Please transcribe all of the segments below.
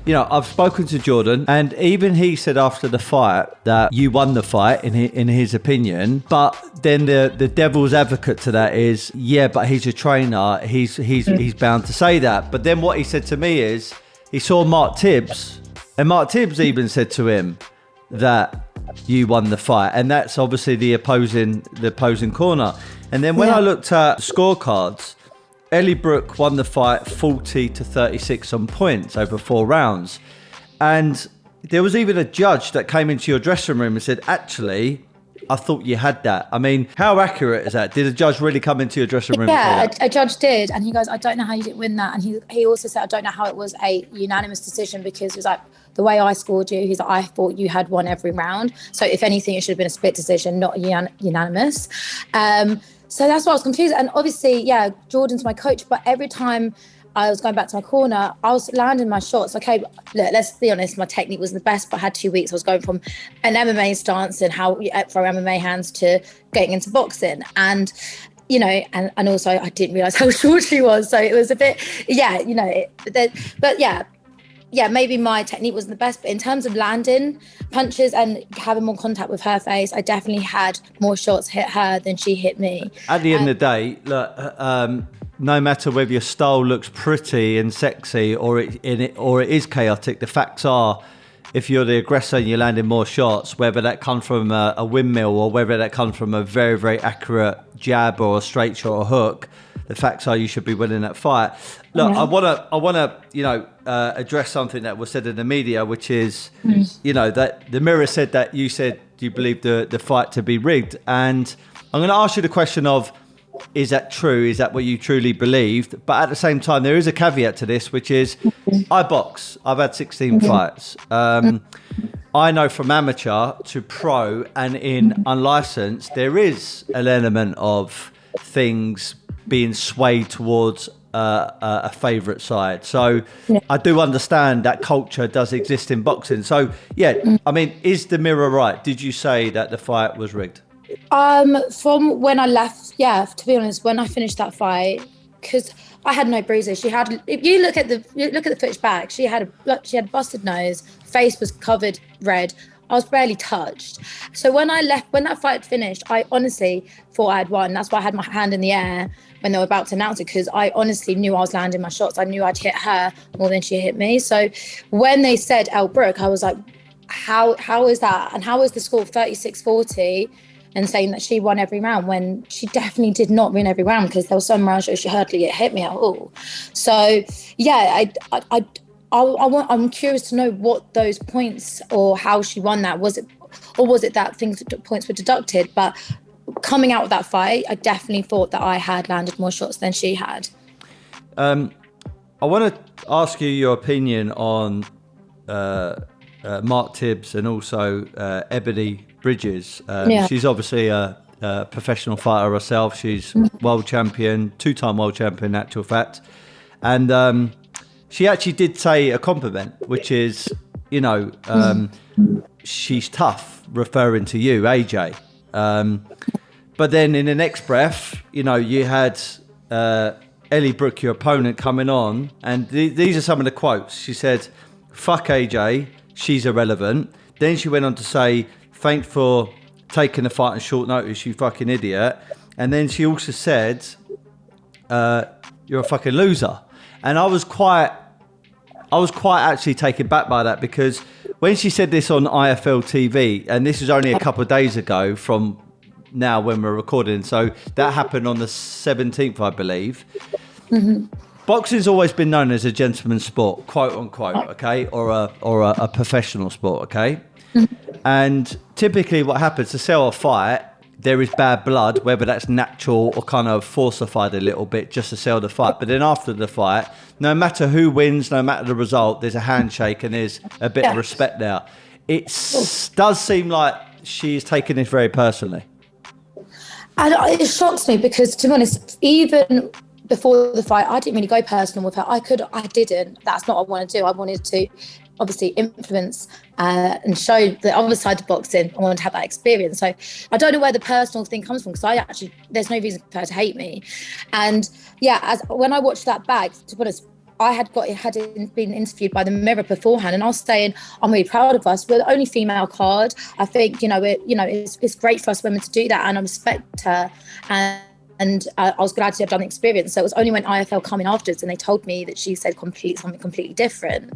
you know, I've spoken to Jordan, and even he said after the fight that you won the fight in his opinion. But then the devil's advocate to that is, yeah, but he's a trainer. He's bound to say that. But then what he said to me is he saw Mark Tibbs, and Mark Tibbs even said to him that you won the fight, and that's obviously the opposing corner. And then when I looked at scorecards, Elle Brooke won the fight 40-36 on points over 4 rounds. And there was even a judge that came into your dressing room and said, actually, I thought you had that. I mean, how accurate is that? Did a judge really come into your dressing room? Yeah, a judge did. And he goes, I don't know how you didn't win that. And he also said, I don't know how it was a unanimous decision, because it was like, the way I scored you, he's like, I thought you had won every round. So if anything, it should have been a split decision, not unanimous. So that's why I was confused. And obviously, yeah, Jordan's my coach, but every time I was going back to my corner, I was landing my shots. Okay, look, let's be honest, my technique wasn't the best, but I had 2 weeks. I was going from an MMA stance and how you throw MMA hands to getting into boxing. And, you know, and also I didn't realise how short she was. So it was a bit, yeah, you know, but yeah, maybe my technique wasn't the best, but in terms of landing punches and having more contact with her face, I definitely had more shots hit her than she hit me. At the end of the day, look, no matter whether your style looks pretty and sexy or it is chaotic, the facts are, if you're the aggressor and you're landing more shots, whether that comes from a windmill or whether that comes from a very, very accurate jab or a straight shot or hook, the facts are you should be winning that fight. Look, I want to, you know, address something that was said in the media, which is, you know, that the Mirror said that you said you believe the fight to be rigged. And I'm going to ask you the question of, is that true? Is that what you truly believed? But at the same time, there is a caveat to this, which is I box. I've had 16 fights. I know from amateur to pro and in unlicensed, there is an element of things being swayed towards a favourite side. So I do understand that culture does exist in boxing. So, yeah, I mean, is the Mirror right? Did you say that the fight was rigged? From when I left, yeah, to be honest, when I finished that fight, because I had no bruises. She had, if you look at the footage back, she had busted nose, face was covered red. I was barely touched. So when I left, when that fight finished, I honestly thought I had won. That's why I had my hand in the air when they were about to announce it, because I honestly knew I was landing my shots. I knew I'd hit her more than she hit me. So when they said Elle Brooke, I was like, how is that? And how is the score 36-40 and saying that she won every round when she definitely did not win every round, because there was some rounds where she hardly hit me at all. So yeah, I'm curious to know what those points or how she won that. Was it that points were deducted? But coming out of that fight, I definitely thought that I had landed more shots than she had. I want to ask you your opinion on Mark Tibbs and also Ebony Bridges. She's obviously a professional fighter herself. She's world champion, 2-time world champion in actual fact. And she actually did say a compliment, which is, you know, she's tough, referring to you, AJ. But then in the next breath, you know, you had Elle Brooke, your opponent, coming on. And these are some of the quotes. She said, fuck AJ, she's irrelevant. Then she went on to say, thanks for taking the fight on short notice, you fucking idiot. And then she also said, you're a fucking loser. And I was quite actually taken back by that, because when she said this on IFL TV, and this is only a couple of days ago from now when we're recording, so that happened on the 17th, I believe. Boxing's always been known as a gentleman's sport, quote unquote, okay, or a professional sport, okay. And typically what happens to sell a fight, there is bad blood, whether that's natural or kind of falsified a little bit just to sell the fight. But then after the fight, no matter who wins, no matter the result, there's a handshake and there's a bit of respect there. It does seem like she's taking this very personally. And it shocks me because, to be honest, even before the fight, I didn't really go personal with her. I didn't. That's not what I wanted to do. I wanted to obviously influence and show the other side of boxing. I wanted to have that experience. So I don't know where the personal thing comes from, because there's no reason for her to hate me. And yeah, when I watched that back, to be honest, I had been interviewed by the Mirror beforehand, and I was saying, I'm really proud of us. We're the only female card. I think, it's great for us women to do that, and I respect her. And I was glad to have done the experience. So it was only when IFL come in afterwards and they told me that she said something completely different.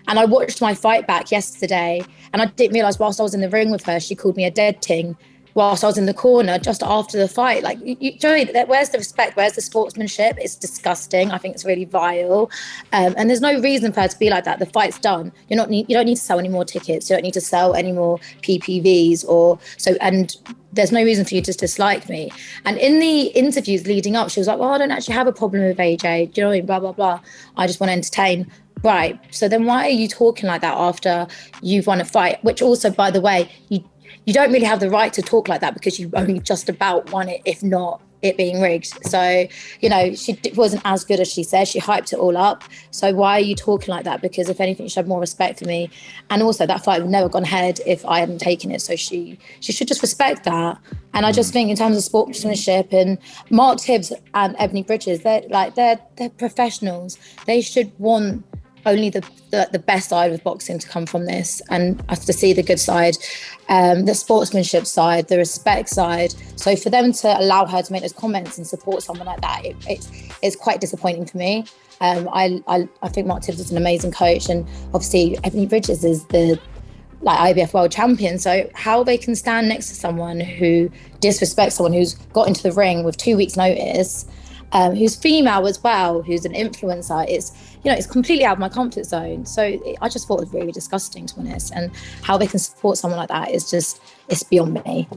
And I watched my fight back yesterday, and I didn't realise whilst I was in the ring with her, she called me a dead ting whilst I was in the corner just after the fight. Like, where's the respect? Where's the sportsmanship? It's disgusting. I think it's really vile. And there's no reason for her to be like that. The fight's done. You don't need to sell any more tickets. You don't need to sell any more PPVs and there's no reason for you to dislike me. And in the interviews leading up, she was like, well, I don't actually have a problem with AJ. Do you know what I mean? Blah, blah, blah. I just want to entertain. Right. So then why are you talking like that after you've won a fight? Which also, by the way, you don't really have the right to talk like that because you only just about won it, if not it being rigged. So, she wasn't as good as she said. She hyped it all up. So why are you talking like that? Because if anything, you should have more respect for me. And also that fight would never gone ahead if I hadn't taken it. So she should just respect that. And I just think in terms of sportsmanship, and Mark Tibbs and Ebony Bridges, they're professionals. They should want only the best side of boxing to come from this, and I have to see the good side, the sportsmanship side, the respect side. So for them to allow her to make those comments and support someone like that, it's quite disappointing for me. I think Mark Tibbs is an amazing coach, and obviously Ebony Bridges is the IBF world champion. So how they can stand next to someone who disrespects someone who's got into the ring with 2 weeks notice, who's female as well, who's an influencer, it's completely out of my comfort zone. So I just thought it was really disgusting, to be honest. And how they can support someone like that it's beyond me.